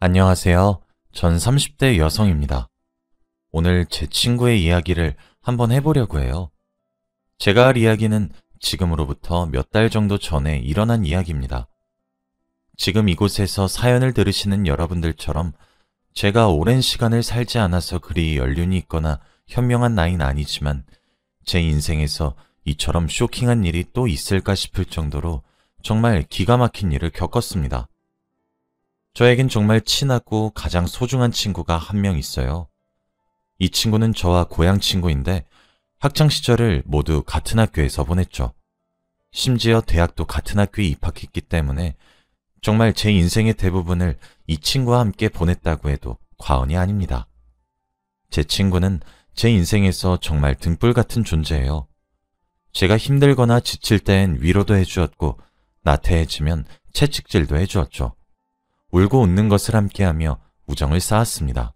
안녕하세요. 전 30대 여성입니다. 오늘 제 친구의 이야기를 한번 해보려고 해요. 제가 할 이야기는 지금으로부터 몇 달 정도 전에 일어난 이야기입니다. 지금 이곳에서 사연을 들으시는 여러분들처럼 제가 오랜 시간을 살지 않아서 그리 연륜이 있거나 현명한 나이는 아니지만 제 인생에서 이처럼 쇼킹한 일이 또 있을까 싶을 정도로 정말 기가 막힌 일을 겪었습니다. 저에겐 정말 친하고 가장 소중한 친구가 한 명 있어요. 이 친구는 저와 고향 친구인데 학창 시절을 모두 같은 학교에서 보냈죠. 심지어 대학도 같은 학교에 입학했기 때문에 정말 제 인생의 대부분을 이 친구와 함께 보냈다고 해도 과언이 아닙니다. 제 친구는 제 인생에서 정말 등불 같은 존재예요. 제가 힘들거나 지칠 땐 위로도 해주었고 나태해지면 채찍질도 해주었죠. 울고 웃는 것을 함께하며 우정을 쌓았습니다.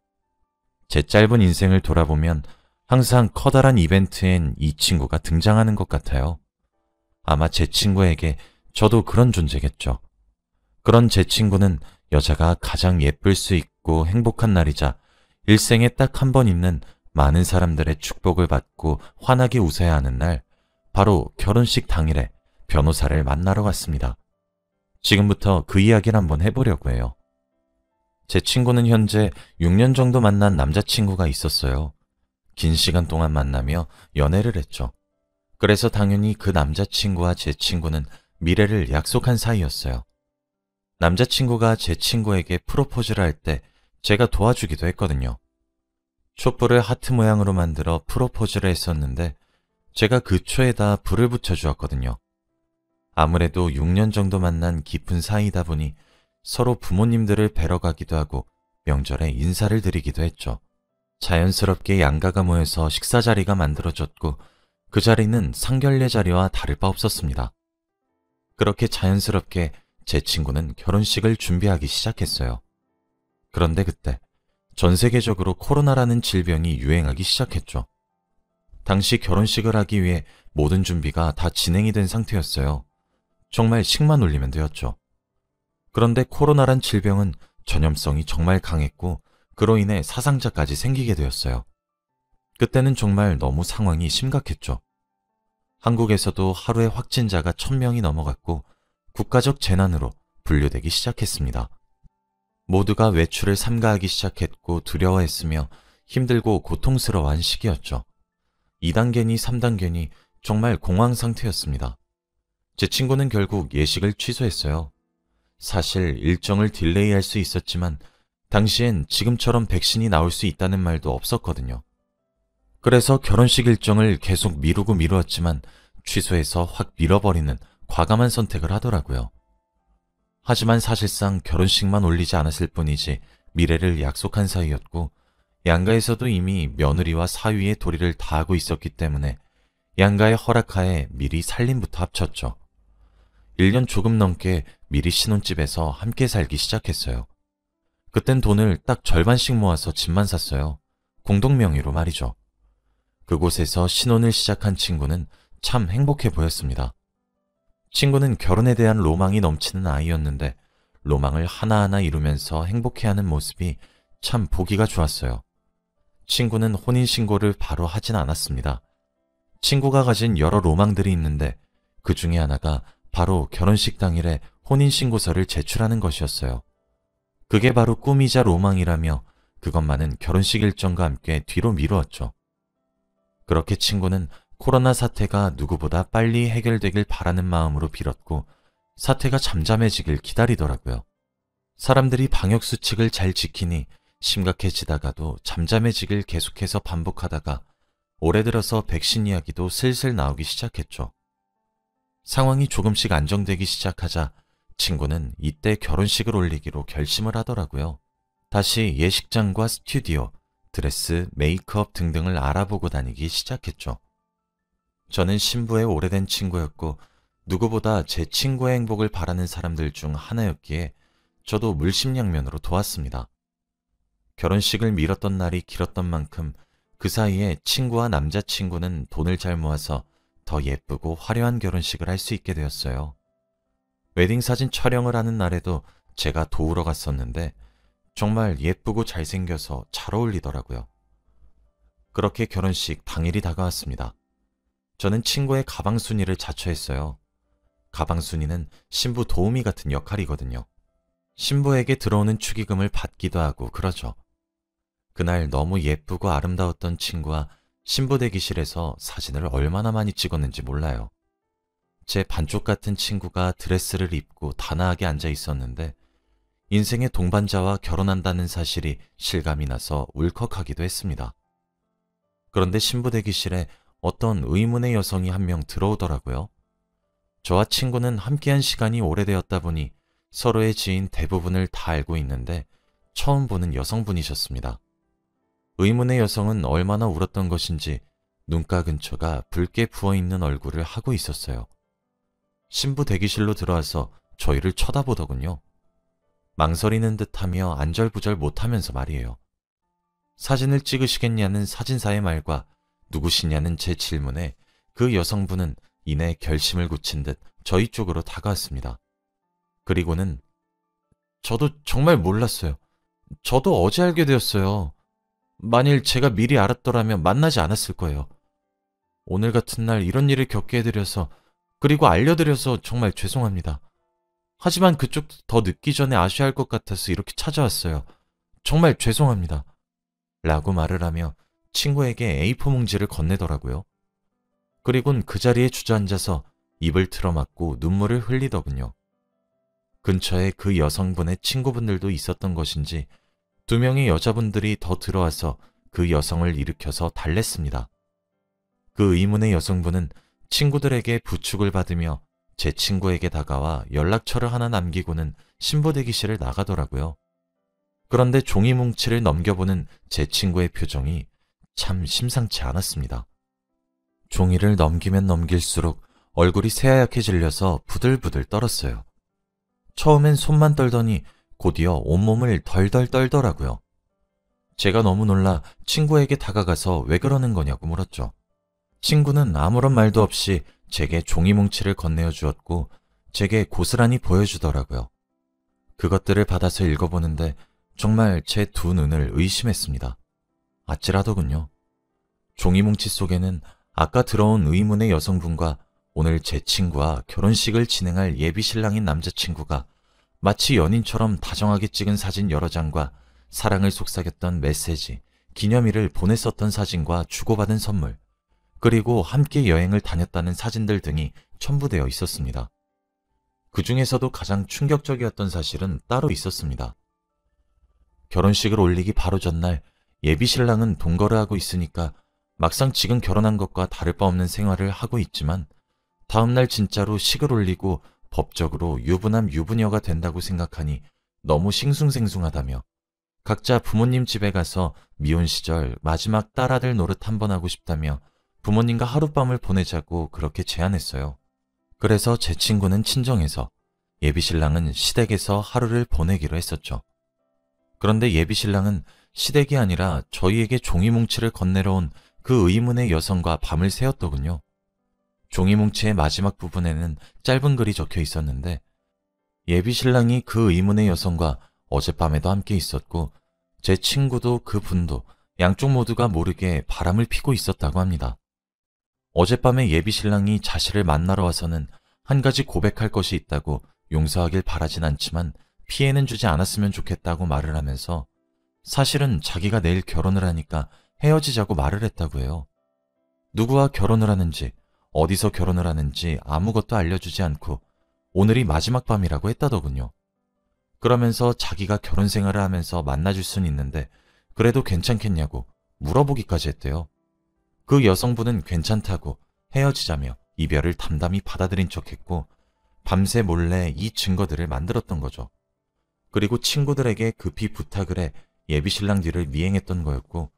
제 짧은 인생을 돌아보면 항상 커다란 이벤트엔 이 친구가 등장하는 것 같아요. 아마 제 친구에게 저도 그런 존재겠죠. 그런 제 친구는 여자가 가장 예쁠 수 있고 행복한 날이자 일생에 딱 한 번 있는 많은 사람들의 축복을 받고 환하게 웃어야 하는 날, 바로 결혼식 당일에 변호사를 만나러 갔습니다. 지금부터 그 이야기를 한번 해보려고 해요. 제 친구는 현재 6년 정도 만난 남자친구가 있었어요. 긴 시간 동안 만나며 연애를 했죠. 그래서 당연히 그 남자친구와 제 친구는 미래를 약속한 사이였어요. 남자친구가 제 친구에게 프로포즈를 할 때 제가 도와주기도 했거든요. 촛불을 하트 모양으로 만들어 프로포즈를 했었는데 제가 그 초에다 불을 붙여주었거든요. 아무래도 6년 정도 만난 깊은 사이다 보니 서로 부모님들을 뵈러 가기도 하고 명절에 인사를 드리기도 했죠. 자연스럽게 양가가 모여서 식사 자리가 만들어졌고 그 자리는 상견례 자리와 다를 바 없었습니다. 그렇게 자연스럽게 제 친구는 결혼식을 준비하기 시작했어요. 그런데 그때 전 세계적으로 코로나라는 질병이 유행하기 시작했죠. 당시 결혼식을 하기 위해 모든 준비가 다 진행이 된 상태였어요. 정말 식만 올리면 되었죠. 그런데 코로나란 질병은 전염성이 정말 강했고 그로 인해 사상자까지 생기게 되었어요. 그때는 정말 너무 상황이 심각했죠. 한국에서도 하루에 확진자가 1000명이 넘어갔고 국가적 재난으로 분류되기 시작했습니다. 모두가 외출을 삼가하기 시작했고 두려워했으며 힘들고 고통스러워한 시기였죠. 2단계니 3단계니 정말 공황 상태였습니다. 제 친구는 결국 예식을 취소했어요. 사실 일정을 딜레이할 수 있었지만 당시엔 지금처럼 백신이 나올 수 있다는 말도 없었거든요. 그래서 결혼식 일정을 계속 미루고 미루었지만 취소해서 확 밀어버리는 과감한 선택을 하더라고요. 하지만 사실상 결혼식만 올리지 않았을 뿐이지 미래를 약속한 사이였고 양가에서도 이미 며느리와 사위의 도리를 다하고 있었기 때문에 양가의 허락하에 미리 살림부터 합쳤죠. 1년 조금 넘게 미리 신혼집에서 함께 살기 시작했어요. 그땐 돈을 딱 절반씩 모아서 집만 샀어요. 공동 명의로 말이죠. 그곳에서 신혼을 시작한 친구는 참 행복해 보였습니다. 친구는 결혼에 대한 로망이 넘치는 아이였는데 로망을 하나하나 이루면서 행복해하는 모습이 참 보기가 좋았어요. 친구는 혼인신고를 바로 하진 않았습니다. 친구가 가진 여러 로망들이 있는데 그 중에 하나가 바로 결혼식 당일에 혼인신고서를 제출하는 것이었어요. 그게 바로 꿈이자 로망이라며 그것만은 결혼식 일정과 함께 뒤로 미루었죠. 그렇게 친구는 코로나 사태가 누구보다 빨리 해결되길 바라는 마음으로 빌었고 사태가 잠잠해지길 기다리더라고요. 사람들이 방역수칙을 잘 지키니 심각해지다가도 잠잠해지길 계속해서 반복하다가 올해 들어서 백신 이야기도 슬슬 나오기 시작했죠. 상황이 조금씩 안정되기 시작하자 친구는 이때 결혼식을 올리기로 결심을 하더라고요. 다시 예식장과 스튜디오, 드레스, 메이크업 등등을 알아보고 다니기 시작했죠. 저는 신부의 오래된 친구였고 누구보다 제 친구의 행복을 바라는 사람들 중 하나였기에 저도 물심양면으로 도왔습니다. 결혼식을 미뤘던 날이 길었던 만큼 그 사이에 친구와 남자친구는 돈을 잘 모아서 더 예쁘고 화려한 결혼식을 할 수 있게 되었어요. 웨딩 사진 촬영을 하는 날에도 제가 도우러 갔었는데 정말 예쁘고 잘생겨서 잘 어울리더라고요. 그렇게 결혼식 당일이 다가왔습니다. 저는 친구의 가방 순위를 자처했어요. 가방 순위는 신부 도우미 같은 역할이거든요. 신부에게 들어오는 축의금을 받기도 하고 그러죠. 그날 너무 예쁘고 아름다웠던 친구와 신부 대기실에서 사진을 얼마나 많이 찍었는지 몰라요. 제 반쪽 같은 친구가 드레스를 입고 단아하게 앉아 있었는데 인생의 동반자와 결혼한다는 사실이 실감이 나서 울컥하기도 했습니다. 그런데 신부 대기실에 어떤 의문의 여성이 한 명 들어오더라고요. 저와 친구는 함께한 시간이 오래되었다 보니 서로의 지인 대부분을 다 알고 있는데 처음 보는 여성분이셨습니다. 의문의 여성은 얼마나 울었던 것인지 눈가 근처가 붉게 부어있는 얼굴을 하고 있었어요. 신부 대기실로 들어와서 저희를 쳐다보더군요. 망설이는 듯하며 안절부절 못하면서 말이에요. 사진을 찍으시겠냐는 사진사의 말과 누구시냐는 제 질문에 그 여성분은 이내 결심을 굳힌 듯 저희 쪽으로 다가왔습니다. 그리고는 저도 정말 몰랐어요. 저도 어제 알게 되었어요. 만일 제가 미리 알았더라면 만나지 않았을 거예요. 오늘 같은 날 이런 일을 겪게 해드려서 그리고 알려드려서 정말 죄송합니다. 하지만 그쪽도 더 늦기 전에 아셔야 할 것 같아서 이렇게 찾아왔어요. 정말 죄송합니다. 라고 말을 하며 친구에게 A4 뭉지를 건네더라고요. 그리곤 그 자리에 주저앉아서 입을 틀어막고 눈물을 흘리더군요. 근처에 그 여성분의 친구분들도 있었던 것인지 2명의 여자분들이 더 들어와서 그 여성을 일으켜서 달랬습니다. 그 의문의 여성분은 친구들에게 부축을 받으며 제 친구에게 다가와 연락처를 하나 남기고는 신부 대기실을 나가더라고요. 그런데 종이 뭉치를 넘겨보는 제 친구의 표정이 참 심상치 않았습니다. 종이를 넘기면 넘길수록 얼굴이 새하얗게 질려서 부들부들 떨었어요. 처음엔 손만 떨더니 곧이어 온몸을 덜덜 떨더라고요. 제가 너무 놀라 친구에게 다가가서 왜 그러는 거냐고 물었죠. 친구는 아무런 말도 없이 제게 종이 뭉치를 건네어 주었고 제게 고스란히 보여주더라고요. 그것들을 받아서 읽어보는데 정말 제 2눈을 의심했습니다. 아찔하더군요. 종이 뭉치 속에는 아까 들어온 의문의 여성분과 오늘 제 친구와 결혼식을 진행할 예비신랑인 남자친구가 마치 연인처럼 다정하게 찍은 사진 여러 장과 사랑을 속삭였던 메시지, 기념일을 보냈었던 사진과 주고받은 선물, 그리고 함께 여행을 다녔다는 사진들 등이 첨부되어 있었습니다. 그 중에서도 가장 충격적이었던 사실은 따로 있었습니다. 결혼식을 올리기 바로 전날 예비신랑은 동거를 하고 있으니까 막상 지금 결혼한 것과 다를 바 없는 생활을 하고 있지만 다음날 진짜로 식을 올리고 법적으로 유부남 유부녀가 된다고 생각하니 너무 싱숭생숭하다며 각자 부모님 집에 가서 미혼 시절 마지막 딸아들 노릇 한번 하고 싶다며 부모님과 하룻밤을 보내자고 그렇게 제안했어요. 그래서 제 친구는 친정에서 예비신랑은 시댁에서 하루를 보내기로 했었죠. 그런데 예비신랑은 시댁이 아니라 저희에게 종이뭉치를 건네러 온 그 의문의 여성과 밤을 새웠더군요. 종이뭉치의 마지막 부분에는 짧은 글이 적혀 있었는데 예비신랑이 그 의문의 여성과 어젯밤에도 함께 있었고 제 친구도 그 분도 양쪽 모두가 모르게 바람을 피고 있었다고 합니다. 어젯밤에 예비신랑이 자신을 만나러 와서는 한 가지 고백할 것이 있다고 용서하길 바라진 않지만 피해는 주지 않았으면 좋겠다고 말을 하면서 사실은 자기가 내일 결혼을 하니까 헤어지자고 말을 했다고 해요. 누구와 결혼을 하는지 어디서 결혼을 하는지 아무것도 알려주지 않고 오늘이 마지막 밤이라고 했다더군요. 그러면서 자기가 결혼 생활을 하면서 만나줄 순 있는데 그래도 괜찮겠냐고 물어보기까지 했대요. 그 여성분은 괜찮다고 헤어지자며 이별을 담담히 받아들인 척했고 밤새 몰래 이 증거들을 만들었던 거죠. 그리고 친구들에게 급히 부탁을 해 예비신랑 뒤를 미행했던 거였고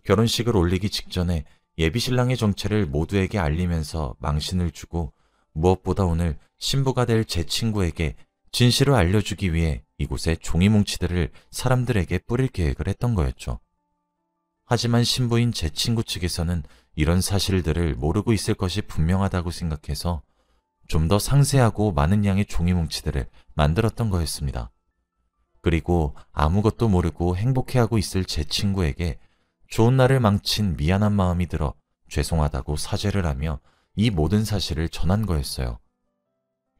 결혼식을 올리기 직전에 예비신랑의 정체를 모두에게 알리면서 망신을 주고 무엇보다 오늘 신부가 될 제 친구에게 진실을 알려주기 위해 이곳에 종이뭉치들을 사람들에게 뿌릴 계획을 했던 거였죠. 하지만 신부인 제 친구 측에서는 이런 사실들을 모르고 있을 것이 분명하다고 생각해서 좀 더 상세하고 많은 양의 종이뭉치들을 만들었던 거였습니다. 그리고 아무것도 모르고 행복해하고 있을 제 친구에게 좋은 날을 망친 미안한 마음이 들어 죄송하다고 사죄를 하며 이 모든 사실을 전한 거였어요.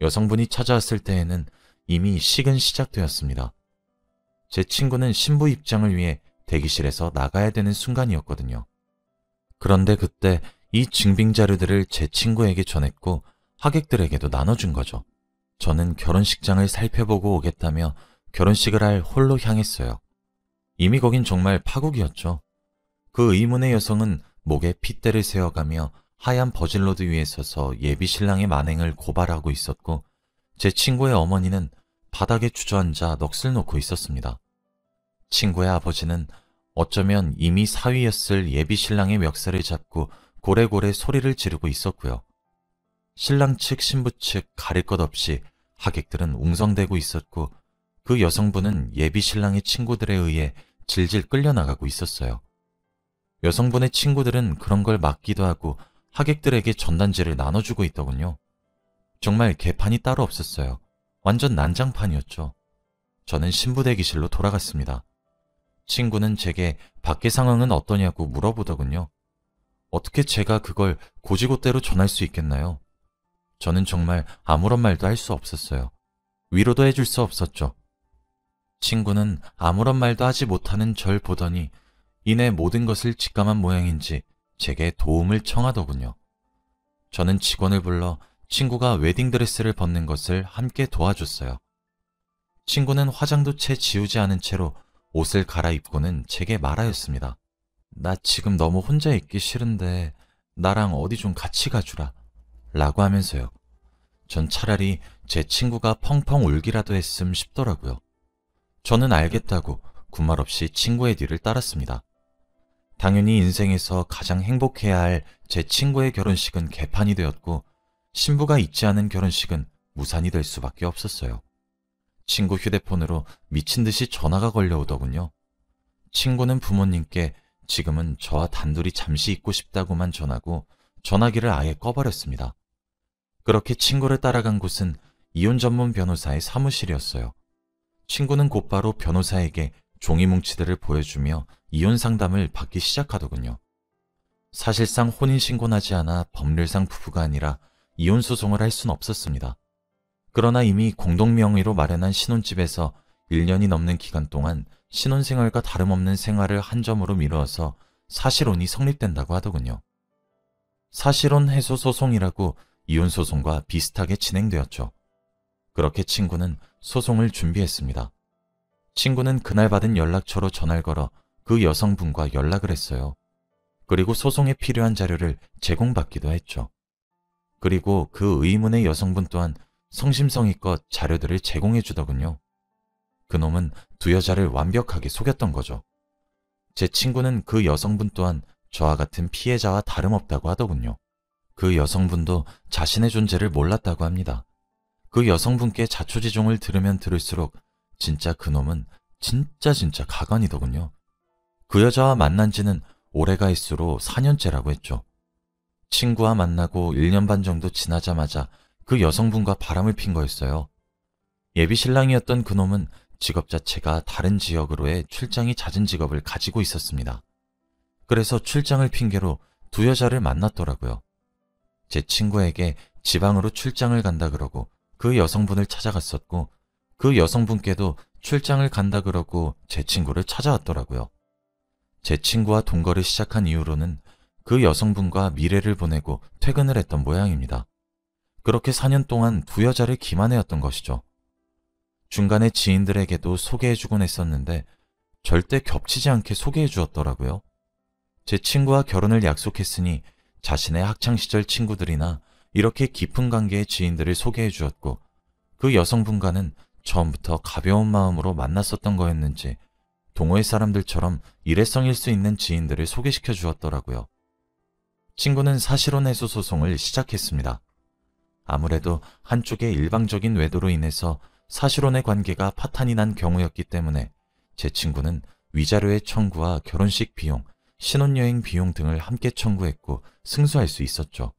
여성분이 찾아왔을 때에는 이미 식은 시작되었습니다. 제 친구는 신부 입장을 위해 대기실에서 나가야 되는 순간이었거든요. 그런데 그때 이 증빙 자료들을 제 친구에게 전했고 하객들에게도 나눠준 거죠. 저는 결혼식장을 살펴보고 오겠다며 결혼식을 할 홀로 향했어요. 이미 거긴 정말 파국이었죠. 그 의문의 여성은 목에 핏대를 세워가며 하얀 버질로드 위에 서서 예비 신랑의 만행을 고발하고 있었고 제 친구의 어머니는 바닥에 주저앉아 넋을 놓고 있었습니다. 친구의 아버지는 어쩌면 이미 사위였을 예비 신랑의 멱살을 잡고 고래고래 소리를 지르고 있었고요. 신랑 측 신부 측 가릴 것 없이 하객들은 웅성대고 있었고 그 여성분은 예비 신랑의 친구들에 의해 질질 끌려나가고 있었어요. 여성분의 친구들은 그런 걸 막기도 하고 하객들에게 전단지를 나눠주고 있더군요. 정말 개판이 따로 없었어요. 완전 난장판이었죠. 저는 신부 대기실로 돌아갔습니다. 친구는 제게 밖의 상황은 어떠냐고 물어보더군요. 어떻게 제가 그걸 고지고대로 전할 수 있겠나요? 저는 정말 아무런 말도 할 수 없었어요. 위로도 해줄 수 없었죠. 친구는 아무런 말도 하지 못하는 절 보더니 이내 모든 것을 직감한 모양인지 제게 도움을 청하더군요. 저는 직원을 불러 친구가 웨딩드레스를 벗는 것을 함께 도와줬어요. 친구는 화장도 채 지우지 않은 채로 옷을 갈아입고는 제게 말하였습니다. 나 지금 너무 혼자 있기 싫은데 나랑 어디 좀 같이 가주라 라고 하면서요. 전 차라리 제 친구가 펑펑 울기라도 했음 싶더라고요. 저는 알겠다고 군말 없이 친구의 뒤를 따랐습니다. 당연히 인생에서 가장 행복해야 할 제 친구의 결혼식은 개판이 되었고 신부가 있지 않은 결혼식은 무산이 될 수밖에 없었어요. 친구 휴대폰으로 미친 듯이 전화가 걸려오더군요. 친구는 부모님께 지금은 저와 단둘이 잠시 있고 싶다고만 전하고 전화기를 아예 꺼버렸습니다. 그렇게 친구를 따라간 곳은 이혼 전문 변호사의 사무실이었어요. 친구는 곧바로 변호사에게 종이 뭉치들을 보여주며 이혼 상담을 받기 시작하더군요. 사실상 혼인신고는 하지 않아 법률상 부부가 아니라 이혼 소송을 할 순 없었습니다. 그러나 이미 공동명의로 마련한 신혼집에서 1년이 넘는 기간 동안 신혼생활과 다름없는 생활을 한 점으로 미루어서 사실혼이 성립된다고 하더군요. 사실혼 해소 소송이라고 이혼 소송과 비슷하게 진행되었죠. 그렇게 친구는 소송을 준비했습니다. 친구는 그날 받은 연락처로 전화를 걸어 그 여성분과 연락을 했어요. 그리고 소송에 필요한 자료를 제공받기도 했죠. 그리고 그 의문의 여성분 또한 성심성의껏 자료들을 제공해 주더군요. 그놈은 두 여자를 완벽하게 속였던 거죠. 제 친구는 그 여성분 또한 저와 같은 피해자와 다름없다고 하더군요. 그 여성분도 자신의 존재를 몰랐다고 합니다. 그 여성분께 자초지종을 들으면 들을수록 진짜 그놈은 진짜 가관이더군요. 그 여자와 만난 지는 올해가 있수로 4년째라고 했죠. 친구와 만나고 1년 반 정도 지나자마자 그 여성분과 바람을 핀 거였어요. 예비 신랑이었던 그놈은 직업 자체가 다른 지역으로의 출장이 잦은 직업을 가지고 있었습니다. 그래서 출장을 핑계로 두 여자를 만났더라고요. 제 친구에게 지방으로 출장을 간다 그러고 그 여성분을 찾아갔었고 그 여성분께도 출장을 간다 그러고 제 친구를 찾아왔더라고요. 제 친구와 동거를 시작한 이후로는 그 여성분과 미래를 보내고 퇴근을 했던 모양입니다. 그렇게 4년 동안 두 여자를 기만해왔던 것이죠. 중간에 지인들에게도 소개해주곤 했었는데 절대 겹치지 않게 소개해주었더라고요. 제 친구와 결혼을 약속했으니 자신의 학창시절 친구들이나 이렇게 깊은 관계의 지인들을 소개해주었고 그 여성분과는 처음부터 가벼운 마음으로 만났었던 거였는지 동호회 사람들처럼 일회성일 수 있는 지인들을 소개시켜 주었더라고요. 친구는 사실혼 해소 소송을 시작했습니다. 아무래도 한쪽의 일방적인 외도로 인해서 사실혼의 관계가 파탄이 난 경우였기 때문에 제 친구는 위자료의 청구와 결혼식 비용, 신혼여행 비용 등을 함께 청구했고 승소할 수 있었죠.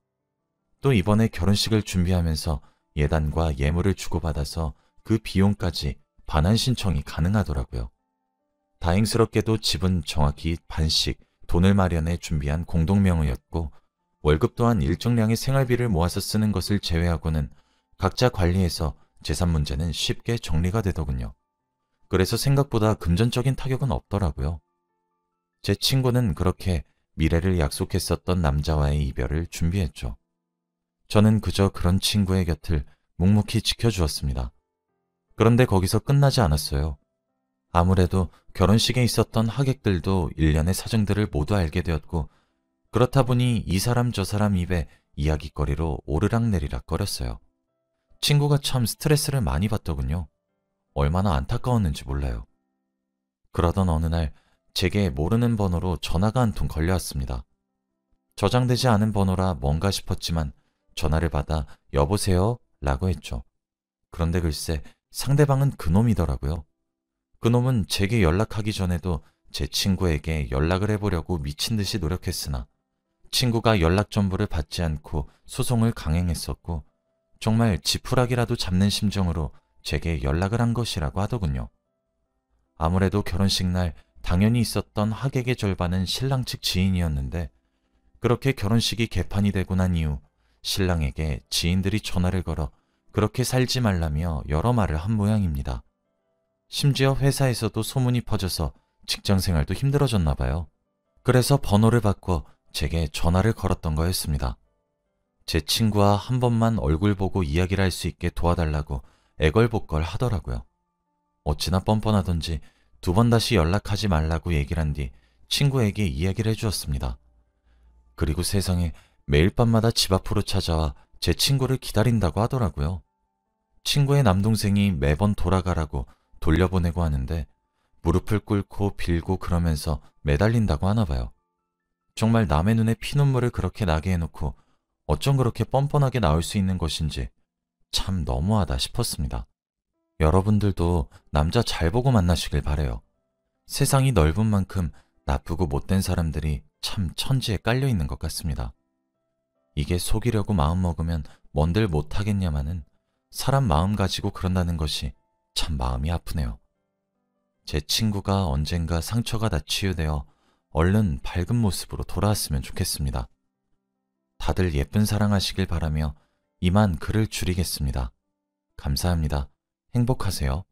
또 이번에 결혼식을 준비하면서 예단과 예물을 주고받아서 그 비용까지 반환 신청이 가능하더라고요. 다행스럽게도 집은 정확히 반씩 돈을 마련해 준비한 공동명의였고 월급 또한 일정량의 생활비를 모아서 쓰는 것을 제외하고는 각자 관리해서 재산 문제는 쉽게 정리가 되더군요. 그래서 생각보다 금전적인 타격은 없더라고요. 제 친구는 그렇게 미래를 약속했었던 남자와의 이별을 준비했죠. 저는 그저 그런 친구의 곁을 묵묵히 지켜주었습니다. 그런데 거기서 끝나지 않았어요. 아무래도 결혼식에 있었던 하객들도 일련의 사정들을 모두 알게 되었고 그렇다 보니 이 사람 저 사람 입에 이야깃거리로 오르락내리락 거렸어요. 친구가 참 스트레스를 많이 받더군요. 얼마나 안타까웠는지 몰라요. 그러던 어느 날 제게 모르는 번호로 전화가 한 통 걸려왔습니다. 저장되지 않은 번호라 뭔가 싶었지만 전화를 받아 여보세요? 라고 했죠. 그런데 글쎄 상대방은 그놈이더라고요. 그놈은 제게 연락하기 전에도 제 친구에게 연락을 해보려고 미친 듯이 노력했으나 친구가 연락 전부를 받지 않고 소송을 강행했었고 정말 지푸라기라도 잡는 심정으로 제게 연락을 한 것이라고 하더군요. 아무래도 결혼식 날 당연히 있었던 하객의 절반은 신랑 측 지인이었는데 그렇게 결혼식이 개판이 되고 난 이후 신랑에게 지인들이 전화를 걸어 그렇게 살지 말라며 여러 말을 한 모양입니다. 심지어 회사에서도 소문이 퍼져서 직장 생활도 힘들어졌나 봐요. 그래서 번호를 바꿔 제게 전화를 걸었던 거였습니다. 제 친구와 한 번만 얼굴 보고 이야기를 할 수 있게 도와달라고 애걸복걸 하더라고요. 어찌나 뻔뻔하던지 두 번 다시 연락하지 말라고 얘기를 한 뒤 친구에게 이야기를 해주었습니다. 그리고 세상에 매일 밤마다 집 앞으로 찾아와 제 친구를 기다린다고 하더라고요. 친구의 남동생이 매번 돌아가라고 돌려보내고 하는데 무릎을 꿇고 빌고 그러면서 매달린다고 하나 봐요. 정말 남의 눈에 피눈물을 그렇게 나게 해놓고 어쩜 그렇게 뻔뻔하게 나올 수 있는 것인지 참 너무하다 싶었습니다. 여러분들도 남자 잘 보고 만나시길 바래요. 세상이 넓은 만큼 나쁘고 못된 사람들이 참 천지에 깔려 있는 것 같습니다. 이게 속이려고 마음먹으면 뭔들 못하겠냐마는 사람 마음 가지고 그런다는 것이 참 마음이 아프네요. 제 친구가 언젠가 상처가 다 치유되어 얼른 밝은 모습으로 돌아왔으면 좋겠습니다. 다들 예쁜 사랑하시길 바라며 이만 글을 줄이겠습니다. 감사합니다. 행복하세요.